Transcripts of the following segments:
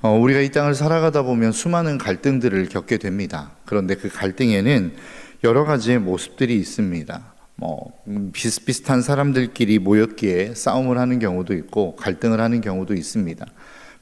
우리가 이 땅을 살아가다 보면 수많은 갈등들을 겪게 됩니다. 그런데 그 갈등에는 여러 가지의 모습들이 있습니다. 비슷비슷한 사람들끼리 모였기에 싸움을 하는 경우도 있고 갈등을 하는 경우도 있습니다.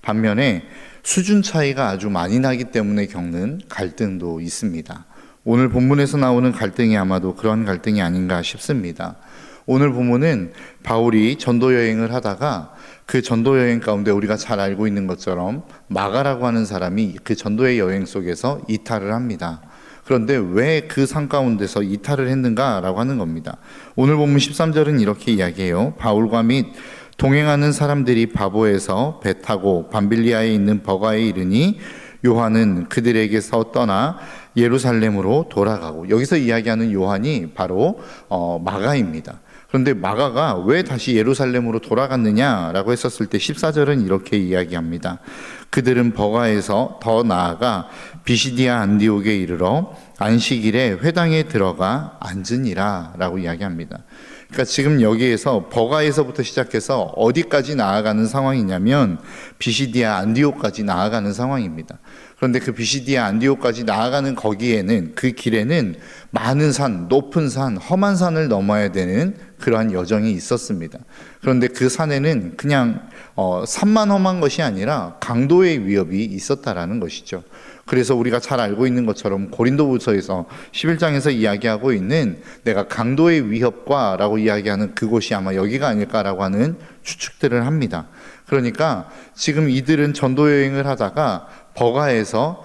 반면에 수준 차이가 아주 많이 나기 때문에 겪는 갈등도 있습니다. 오늘 본문에서 나오는 갈등이 아마도 그런 갈등이 아닌가 싶습니다. 오늘 본문은 바울이 전도 여행을 하다가 그 전도 여행 가운데 우리가 잘 알고 있는 것처럼 마가라고 하는 사람이 그 전도의 여행 속에서 이탈을 합니다. 그런데 왜 그 산 가운데서 이탈을 했는가라고 하는 겁니다. 오늘 본문 13절은 이렇게 이야기해요. 바울과 및 동행하는 사람들이 바보에서 배 타고 밤빌리아에 있는 버가에 이르니 요한은 그들에게서 떠나 예루살렘으로 돌아가고, 여기서 이야기하는 요한이 바로 마가입니다. 그런데 마가가 왜 다시 예루살렘으로 돌아갔느냐라고 했었을 때 14절은 이렇게 이야기합니다. 그들은 버가에서 더 나아가 비시디아 안디옥에 이르러 안식일에 회당에 들어가 앉으니라 라고 이야기합니다. 그러니까 지금 여기에서 버가에서부터 시작해서 어디까지 나아가는 상황이냐면 비시디아 안디옥까지 나아가는 상황입니다. 그런데 그 비시디아 안디옥까지 나아가는 거기에는, 그 길에는 많은 산, 높은 산, 험한 산을 넘어야 되는 그러한 여정이 있었습니다. 그런데 그 산에는 그냥 산만 험한 것이 아니라 강도의 위협이 있었다라는 것이죠. 그래서 우리가 잘 알고 있는 것처럼 고린도후서에서 11장에서 이야기하고 있는 내가 강도의 위협과 라고 이야기하는 그곳이 아마 여기가 아닐까라고 하는 추측들을 합니다. 그러니까 지금 이들은 전도 여행을 하다가 버가에서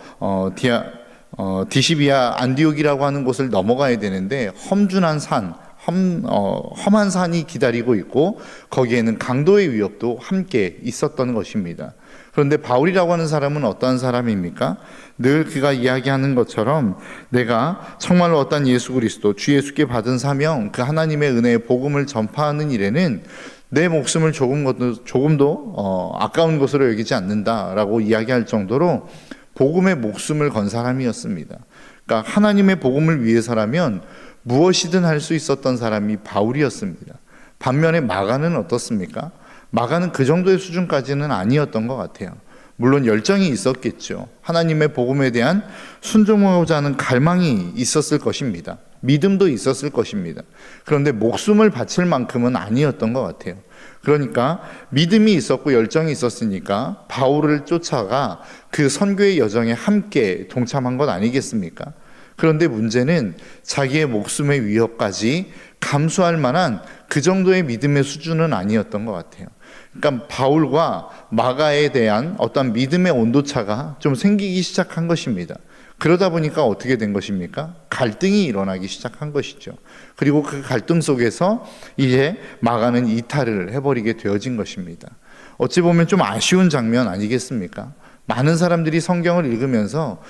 디시비아 안디옥이라고 하는 곳을 넘어가야 되는데 험준한 산, 험한 산이 기다리고 있고 거기에는 강도의 위협도 함께 있었던 것입니다. 그런데 바울이라고 하는 사람은 어떠한 사람입니까? 늘 그가 이야기하는 것처럼 내가 정말로 어떤 예수 그리스도, 주 예수께 받은 사명, 그 하나님의 은혜의 복음을 전파하는 일에는 내 목숨을 조금도 아까운 것으로 여기지 않는다라고 이야기할 정도로 복음의 목숨을 건 사람이었습니다. 그러니까 하나님의 복음을 위해서라면 무엇이든 할 수 있었던 사람이 바울이었습니다. 반면에 마가는 어떻습니까? 마가는 그 정도의 수준까지는 아니었던 것 같아요. 물론 열정이 있었겠죠. 하나님의 복음에 대한 순종하고자 하는 갈망이 있었을 것입니다. 믿음도 있었을 것입니다. 그런데 목숨을 바칠 만큼은 아니었던 것 같아요. 그러니까 믿음이 있었고 열정이 있었으니까 바울을 쫓아가 그 선교의 여정에 함께 동참한 것 아니겠습니까? 그런데 문제는 자기의 목숨의 위협까지 감수할 만한 그 정도의 믿음의 수준은 아니었던 것 같아요. 그러니까 바울과 마가에 대한 어떤 믿음의 온도차가 좀 생기기 시작한 것입니다. 그러다 보니까 어떻게 된 것입니까? 갈등이 일어나기 시작한 것이죠. 그리고 그 갈등 속에서 이제 마가는 이탈을 해버리게 되어진 것입니다. 어찌 보면 좀 아쉬운 장면 아니겠습니까? 많은 사람들이 성경을 읽으면서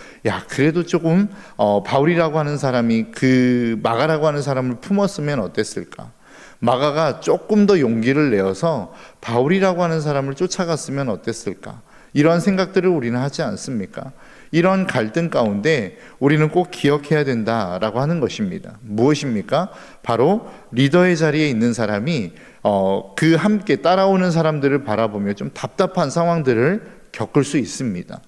그래도 조금 바울이라고 하는 사람이 그 마가라고 하는 사람을 품었으면 어땠을까? 마가가 조금 더 용기를 내어서 바울이라고 하는 사람을 쫓아갔으면 어땠을까? 이러한 생각들을 우리는 하지 않습니까? 이런 갈등 가운데 우리는 꼭 기억해야 된다라고 하는 것입니다. 무엇입니까? 바로 리더의 자리에 있는 사람이 그 함께 따라오는 사람들을 바라보며 좀 답답한 상황들을 겪을 수 있습니다.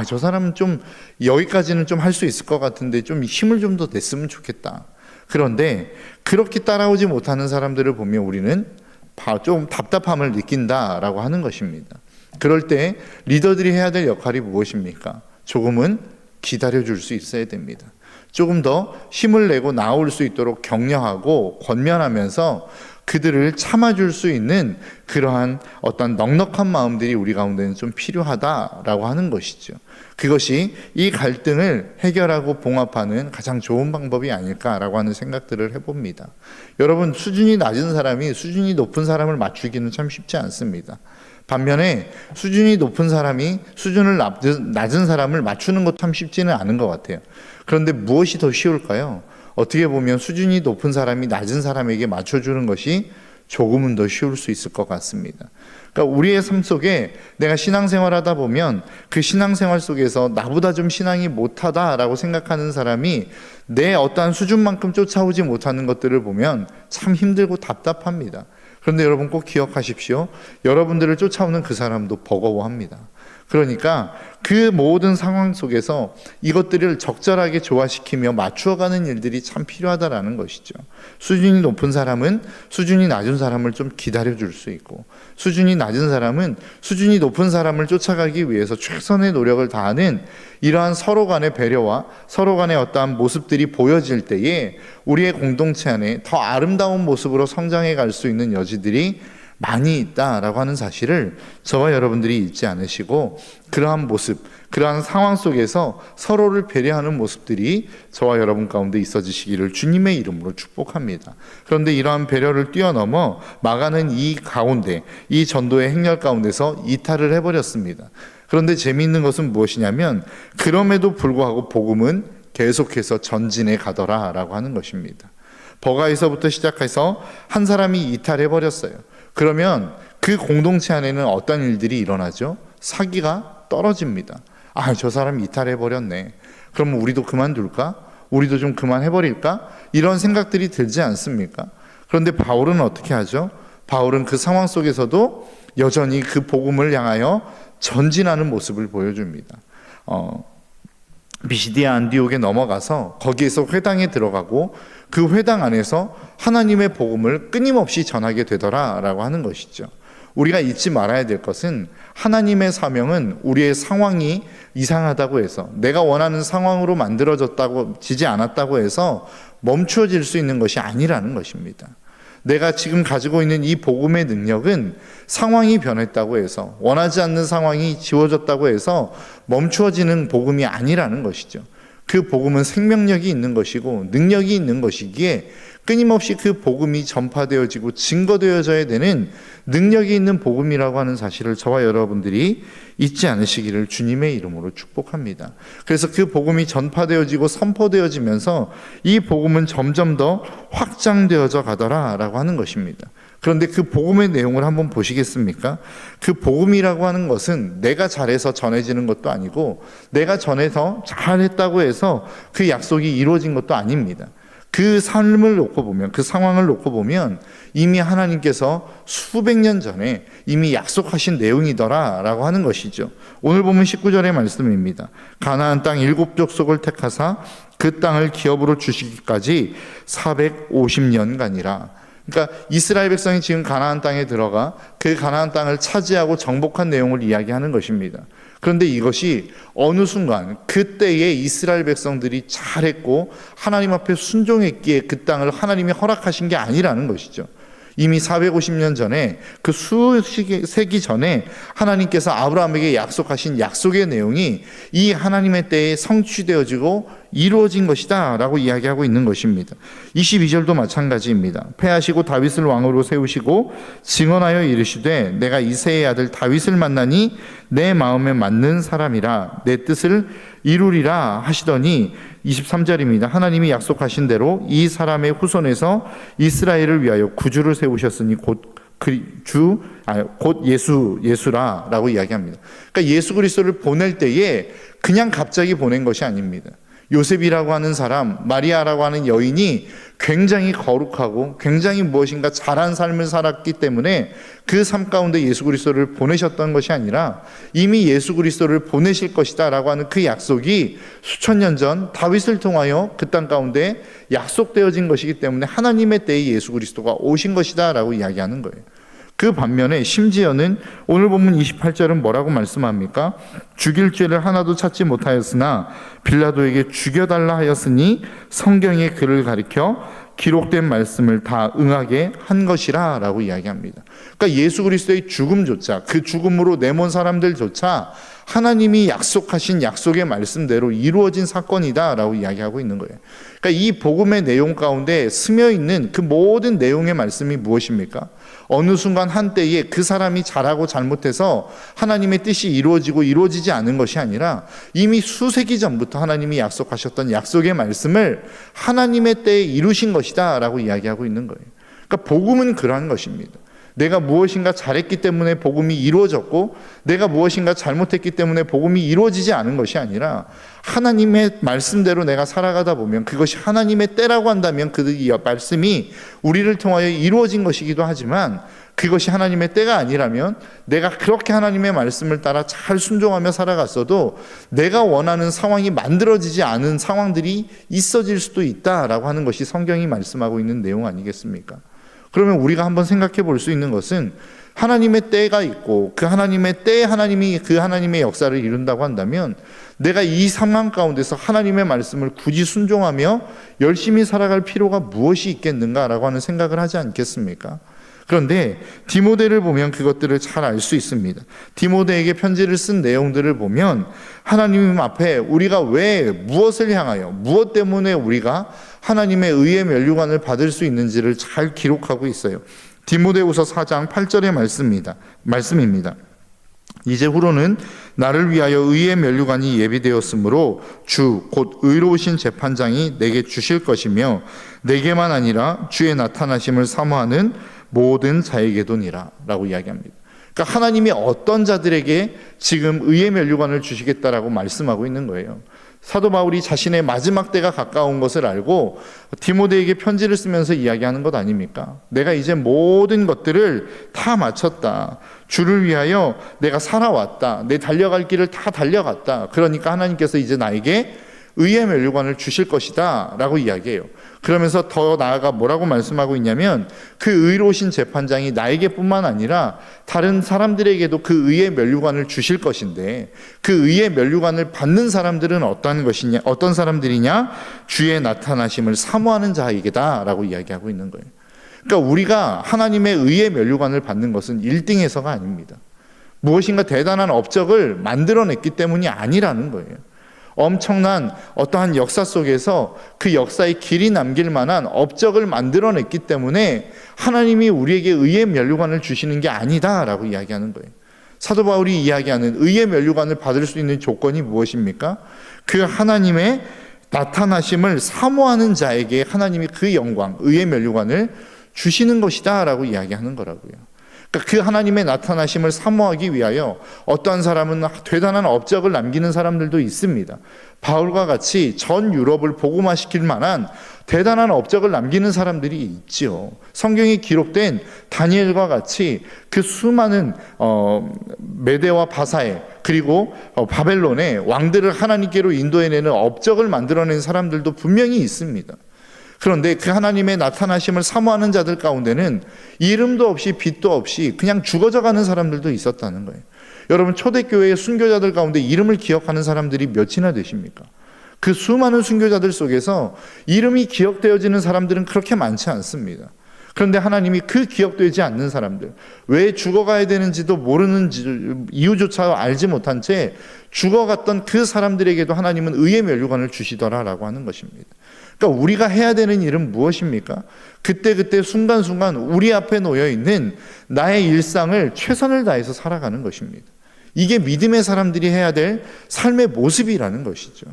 저 사람은 좀 여기까지는 좀 할 수 있을 것 같은데 좀 힘을 좀 더 냈으면 좋겠다. 그런데 그렇게 따라오지 못하는 사람들을 보면 우리는 좀 답답함을 느낀다라고 하는 것입니다. 그럴 때 리더들이 해야 될 역할이 무엇입니까? 조금은 기다려줄 수 있어야 됩니다. 조금 더 힘을 내고 나올 수 있도록 격려하고 권면하면서 그들을 참아줄 수 있는 그러한 어떤 넉넉한 마음들이 우리 가운데는 좀 필요하다라고 하는 것이죠. 그것이 이 갈등을 해결하고 봉합하는 가장 좋은 방법이 아닐까라고 하는 생각들을 해봅니다. 여러분, 수준이 낮은 사람이 수준이 높은 사람을 맞추기는 참 쉽지 않습니다. 반면에 수준이 높은 사람이 수준을 낮은 사람을 맞추는 것도 참 쉽지는 않은 것 같아요. 그런데 무엇이 더 쉬울까요? 어떻게 보면 수준이 높은 사람이 낮은 사람에게 맞춰주는 것이 조금은 더 쉬울 수 있을 것 같습니다. 그러니까 우리의 삶 속에 내가 신앙생활 하다 보면 그 신앙생활 속에서 나보다 좀 신앙이 못하다라고 생각하는 사람이 내 어떠한 수준만큼 쫓아오지 못하는 것들을 보면 참 힘들고 답답합니다. 그런데 여러분 꼭 기억하십시오. 여러분들을 쫓아오는 그 사람도 버거워합니다. 그러니까 그 모든 상황 속에서 이것들을 적절하게 조화시키며 맞추어가는 일들이 참 필요하다라는 것이죠. 수준이 높은 사람은 수준이 낮은 사람을 좀 기다려줄 수 있고, 수준이 낮은 사람은 수준이 높은 사람을 쫓아가기 위해서 최선의 노력을 다하는 이러한 서로 간의 배려와 서로 간의 어떠한 모습들이 보여질 때에 우리의 공동체 안에 더 아름다운 모습으로 성장해 갈 수 있는 여지들이 많이 있다라고 하는 사실을 저와 여러분들이 잊지 않으시고, 그러한 모습, 그러한 상황 속에서 서로를 배려하는 모습들이 저와 여러분 가운데 있어지시기를 주님의 이름으로 축복합니다. 그런데 이러한 배려를 뛰어넘어 마가는 이 가운데, 이 전도의 행렬 가운데서 이탈을 해버렸습니다. 그런데 재미있는 것은 무엇이냐면, 그럼에도 불구하고 복음은 계속해서 전진해 가더라 라고 하는 것입니다. 버가에서부터 시작해서 한 사람이 이탈해버렸어요. 그러면 그 공동체 안에는 어떤 일들이 일어나죠? 사기가 떨어집니다. 아, 저 사람이 이탈해버렸네. 그럼 우리도 그만둘까? 우리도 좀 그만해버릴까? 이런 생각들이 들지 않습니까? 그런데 바울은 어떻게 하죠? 바울은 그 상황 속에서도 여전히 그 복음을 향하여 전진하는 모습을 보여줍니다. 비시디아 안디옥에 넘어가서 거기에서 회당에 들어가고 그 회당 안에서 하나님의 복음을 끊임없이 전하게 되더라라고 하는 것이죠. 우리가 잊지 말아야 될 것은 하나님의 사명은 우리의 상황이 이상하다고 해서, 내가 원하는 상황으로 지지 않았다고 해서 멈추어질 수 있는 것이 아니라는 것입니다. 내가 지금 가지고 있는 이 복음의 능력은 상황이 변했다고 해서, 원하지 않는 상황이 지워졌다고 해서 멈추어지는 복음이 아니라는 것이죠. 그 복음은 생명력이 있는 것이고 능력이 있는 것이기에 끊임없이 그 복음이 전파되어지고 증거되어져야 되는 능력이 있는 복음이라고 하는 사실을 저와 여러분들이 잊지 않으시기를 주님의 이름으로 축복합니다. 그래서 그 복음이 전파되어지고 선포되어지면서 이 복음은 점점 더 확장되어져 가더라라고 하는 것입니다. 그런데 그 복음의 내용을 한번 보시겠습니까? 그 복음이라고 하는 것은 내가 잘해서 전해지는 것도 아니고, 내가 전해서 잘했다고 해서 그 약속이 이루어진 것도 아닙니다. 그 삶을 놓고 보면, 그 상황을 놓고 보면 이미 하나님께서 수백 년 전에 이미 약속하신 내용이더라라고 하는 것이죠. 오늘 보면 19절의 말씀입니다. 가나안 땅 7족속을 택하사 그 땅을 기업으로 주시기까지 450년간이라. 그러니까 이스라엘 백성이 지금 가나안 땅에 들어가 그 가나안 땅을 차지하고 정복한 내용을 이야기하는 것입니다. 그런데 이것이 어느 순간 그때의 이스라엘 백성들이 잘했고 하나님 앞에 순종했기에 그 땅을 하나님이 허락하신 게 아니라는 것이죠. 이미 450년 전에, 그 수세기 전에 하나님께서 아브라함에게 약속하신 약속의 내용이 이 하나님의 때에 성취되어지고 이루어진 것이다 라고 이야기하고 있는 것입니다. 22절도 마찬가지입니다. 패하시고 다윗을 왕으로 세우시고 증언하여 이르시되 내가 이새의 아들 다윗을 만나니 내 마음에 맞는 사람이라 내 뜻을 이루리라 하시더니 23절입니다. 하나님이 약속하신 대로 이 사람의 후손에서 이스라엘을 위하여 구주를 세우셨으니 곧 예수라라고 이야기합니다. 그러니까 예수 그리스도를 보낼 때에 그냥 갑자기 보낸 것이 아닙니다. 요셉이라고 하는 사람, 마리아라고 하는 여인이 굉장히 거룩하고 굉장히 무엇인가 잘한 삶을 살았기 때문에 그 삶 가운데 예수 그리스도를 보내셨던 것이 아니라 이미 예수 그리스도를 보내실 것이다 라고 하는 그 약속이 수천 년 전 다윗을 통하여 그 땅 가운데 약속되어진 것이기 때문에 하나님의 때에 예수 그리스도가 오신 것이다 라고 이야기하는 거예요. 그 반면에 심지어는 오늘 본문 28절은 뭐라고 말씀합니까? 죽일 죄를 하나도 찾지 못하였으나 빌라도에게 죽여달라 하였으니 성경의 글을 가리켜 기록된 말씀을 다 응하게 한 것이라 라고 이야기합니다. 그러니까 예수 그리스도의 죽음조차, 그 죽음으로 내몬 사람들조차 하나님이 약속하신 약속의 말씀대로 이루어진 사건이다 라고 이야기하고 있는 거예요. 그러니까 이 복음의 내용 가운데 스며 있는 그 모든 내용의 말씀이 무엇입니까? 어느 순간 한때에 그 사람이 잘하고 잘못해서 하나님의 뜻이 이루어지고 이루어지지 않은 것이 아니라 이미 수세기 전부터 하나님이 약속하셨던 약속의 말씀을 하나님의 때에 이루신 것이다 라고 이야기하고 있는 거예요. 그러니까 복음은 그러한 것입니다. 내가 무엇인가 잘했기 때문에 복음이 이루어졌고 내가 무엇인가 잘못했기 때문에 복음이 이루어지지 않은 것이 아니라 하나님의 말씀대로 내가 살아가다 보면 그것이 하나님의 때라고 한다면 그 말씀이 우리를 통하여 이루어진 것이기도 하지만 그것이 하나님의 때가 아니라면 내가 그렇게 하나님의 말씀을 따라 잘 순종하며 살아갔어도 내가 원하는 상황이 만들어지지 않은 상황들이 있어질 수도 있다라고 하는 것이 성경이 말씀하고 있는 내용 아니겠습니까? 그러면 우리가 한번 생각해 볼 수 있는 것은 하나님의 때가 있고 그 하나님의 때에 하나님이 그 하나님의 역사를 이룬다고 한다면 내가 이 상황 가운데서 하나님의 말씀을 굳이 순종하며 열심히 살아갈 필요가 무엇이 있겠는가라고 하는 생각을 하지 않겠습니까? 그런데 디모데를 보면 그것들을 잘 알 수 있습니다. 디모데에게 편지를 쓴 내용들을 보면 하나님 앞에 우리가 왜 무엇을 향하여 무엇 때문에 우리가 하나님의 의의 면류관을 받을 수 있는지를 잘 기록하고 있어요. 디모데후서 4장 8절의 말씀입니다. 이제후로는 나를 위하여 의의 면류관이 예비되었으므로 주 곧 의로우신 재판장이 내게 주실 것이며 내게만 아니라 주의 나타나심을 사모하는 모든 자에게도니라 라고 이야기합니다. 그러니까 하나님이 어떤 자들에게 지금 의의 면류관을 주시겠다라고 말씀하고 있는 거예요. 사도 바울이 자신의 마지막 때가 가까운 것을 알고 디모데에게 편지를 쓰면서 이야기하는 것 아닙니까? 내가 이제 모든 것들을 다 마쳤다. 주를 위하여 내가 살아왔다. 내 달려갈 길을 다 달려갔다. 그러니까 하나님께서 이제 나에게 의의 면류관을 주실 것이다 라고 이야기해요. 그러면서 더 나아가 뭐라고 말씀하고 있냐면 그 의로우신 재판장이 나에게 뿐만 아니라 다른 사람들에게도 그 의의 면류관을 주실 것인데 그 의의 면류관을 받는 사람들은 어떤 사람들이냐? 주의 나타나심을 사모하는 자에게다 라고 이야기하고 있는 거예요. 그러니까 우리가 하나님의 의의 면류관을 받는 것은 1등에서가 아닙니다. 무엇인가 대단한 업적을 만들어냈기 때문이 아니라는 거예요. 엄청난 어떠한 역사 속에서 그 역사의 길이 남길 만한 업적을 만들어냈기 때문에 하나님이 우리에게 의의 면류관을 주시는 게 아니다라고 이야기하는 거예요. 사도 바울이 이야기하는 의의 면류관을 받을 수 있는 조건이 무엇입니까? 그 하나님의 나타나심을 사모하는 자에게 하나님이 그 영광, 의의 면류관을 주시는 것이다 라고 이야기하는 거라고요. 그러니까 그 하나님의 나타나심을 사모하기 위하여 어떠한 사람은 대단한 업적을 남기는 사람들도 있습니다. 바울과 같이 전 유럽을 복음화시킬 만한 대단한 업적을 남기는 사람들이 있지요. 성경에 기록된 다니엘과 같이 그 수많은 메대와 바사에 그리고 바벨론의 왕들을 하나님께로 인도해내는 업적을 만들어낸 사람들도 분명히 있습니다. 그런데 그 하나님의 나타나심을 사모하는 자들 가운데는 이름도 없이 빛도 없이 그냥 죽어져가는 사람들도 있었다는 거예요. 여러분 초대교회의 순교자들 가운데 이름을 기억하는 사람들이 몇이나 되십니까? 그 수많은 순교자들 속에서 이름이 기억되어지는 사람들은 그렇게 많지 않습니다. 그런데 하나님이 그 기억되지 않는 사람들, 왜 죽어가야 되는지도 모르는 이유조차 알지 못한 채 죽어갔던 그 사람들에게도 하나님은 의의 면류관을 주시더라라고 하는 것입니다. 그러니까 우리가 해야 되는 일은 무엇입니까? 그때그때 순간순간 우리 앞에 놓여있는 나의 일상을 최선을 다해서 살아가는 것입니다. 이게 믿음의 사람들이 해야 될 삶의 모습이라는 것이죠.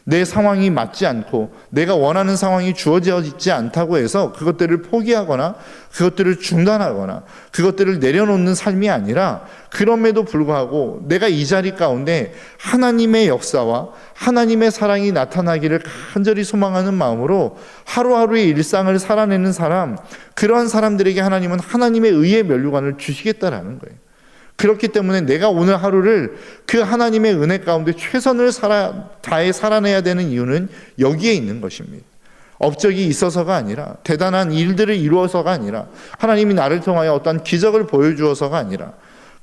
내 상황이 맞지 않고 내가 원하는 상황이 주어지지 않다고 해서 그것들을 포기하거나 그것들을 중단하거나 그것들을 내려놓는 삶이 아니라 그럼에도 불구하고 내가 이 자리 가운데 하나님의 역사와 하나님의 사랑이 나타나기를 간절히 소망하는 마음으로 하루하루의 일상을 살아내는 사람, 그러한 사람들에게 하나님은 하나님의 의의 면류관을 주시겠다라는 거예요. 그렇기 때문에 내가 오늘 하루를 그 하나님의 은혜 가운데 최선을 다해 살아내야 되는 이유는 여기에 있는 것입니다. 업적이 있어서가 아니라, 대단한 일들을 이루어서가 아니라, 하나님이 나를 통하여 어떤 기적을 보여주어서가 아니라,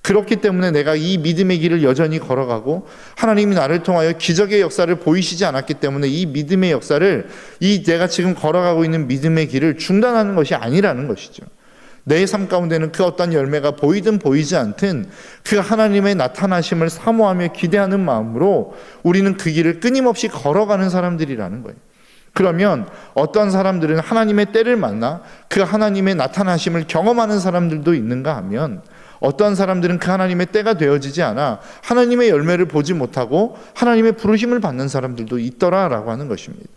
그렇기 때문에 내가 이 믿음의 길을 여전히 걸어가고 하나님이 나를 통하여 기적의 역사를 보이시지 않았기 때문에 이 믿음의 역사를, 이 내가 지금 걸어가고 있는 믿음의 길을 중단하는 것이 아니라는 것이죠. 내 삶 가운데는 그 어떤 열매가 보이든 보이지 않든 그 하나님의 나타나심을 사모하며 기대하는 마음으로 우리는 그 길을 끊임없이 걸어가는 사람들이라는 거예요. 그러면 어떤 사람들은 하나님의 때를 만나 그 하나님의 나타나심을 경험하는 사람들도 있는가 하면, 어떤 사람들은 그 하나님의 때가 되어지지 않아 하나님의 열매를 보지 못하고 하나님의 부르심을 받는 사람들도 있더라라고 하는 것입니다.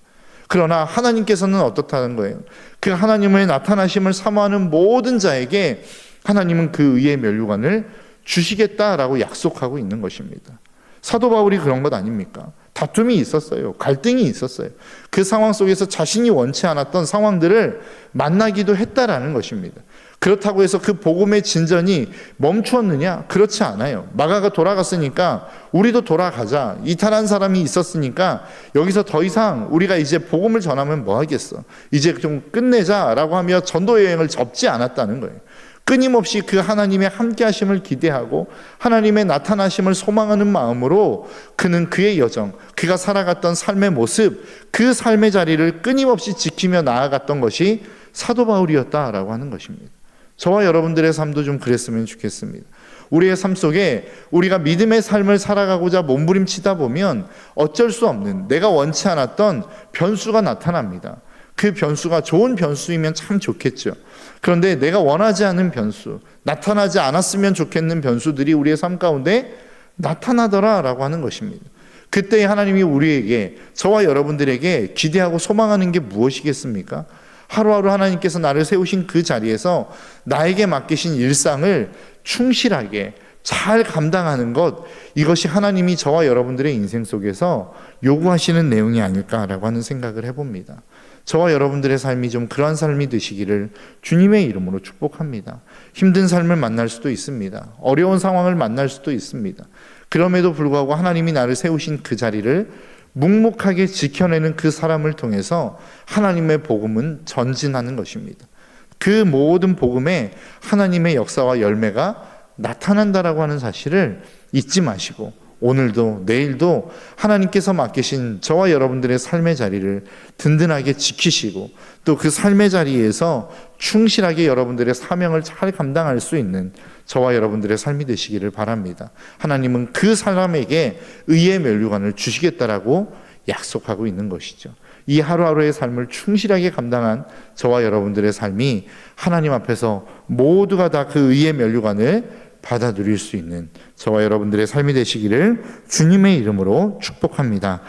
그러나 하나님께서는 어떻다는 거예요? 그 하나님의 나타나심을 사모하는 모든 자에게 하나님은 그 의의 면류관을 주시겠다라고 약속하고 있는 것입니다. 사도 바울이 그런 것 아닙니까? 다툼이 있었어요. 갈등이 있었어요. 그 상황 속에서 자신이 원치 않았던 상황들을 만나기도 했다라는 것입니다. 그렇다고 해서 그 복음의 진전이 멈추었느냐? 그렇지 않아요. 마가가 돌아갔으니까 우리도 돌아가자. 이탈한 사람이 있었으니까 여기서 더 이상 우리가 이제 복음을 전하면 뭐 하겠어? 이제 좀 끝내자라고 하며 전도 여행을 접지 않았다는 거예요. 끊임없이 그 하나님의 함께 하심을 기대하고 하나님의 나타나심을 소망하는 마음으로 그는 그의 여정, 그가 살아갔던 삶의 모습, 그 삶의 자리를 끊임없이 지키며 나아갔던 것이 사도 바울이었다라고 하는 것입니다. 저와 여러분들의 삶도 좀 그랬으면 좋겠습니다. 우리의 삶 속에 우리가 믿음의 삶을 살아가고자 몸부림치다 보면 어쩔 수 없는, 내가 원치 않았던 변수가 나타납니다. 그 변수가 좋은 변수이면 참 좋겠죠. 그런데 내가 원하지 않은 변수, 나타나지 않았으면 좋겠는 변수들이 우리의 삶 가운데 나타나더라라고 하는 것입니다. 그때 하나님이 우리에게, 저와 여러분들에게 기대하고 소망하는 게 무엇이겠습니까? 하루하루 하나님께서 나를 세우신 그 자리에서 나에게 맡기신 일상을 충실하게 잘 감당하는 것, 이것이 하나님이 저와 여러분들의 인생 속에서 요구하시는 내용이 아닐까라고 하는 생각을 해봅니다. 저와 여러분들의 삶이 좀 그러한 삶이 되시기를 주님의 이름으로 축복합니다. 힘든 삶을 만날 수도 있습니다. 어려운 상황을 만날 수도 있습니다. 그럼에도 불구하고 하나님이 나를 세우신 그 자리를 묵묵하게 지켜내는 그 사람을 통해서 하나님의 복음은 전진하는 것입니다. 그 모든 복음에 하나님의 역사와 열매가 나타난다라고 하는 사실을 잊지 마시고 오늘도 내일도 하나님께서 맡기신 저와 여러분들의 삶의 자리를 든든하게 지키시고 또 그 삶의 자리에서 충실하게 여러분들의 사명을 잘 감당할 수 있는 저와 여러분들의 삶이 되시기를 바랍니다. 하나님은 그 사람에게 의의 면류관을 주시겠다라고 약속하고 있는 것이죠. 이 하루하루의 삶을 충실하게 감당한 저와 여러분들의 삶이 하나님 앞에서 모두가 다 그 의의 면류관을 받아 누릴 수 있는 저와 여러분들의 삶이 되시기를 주님의 이름으로 축복합니다.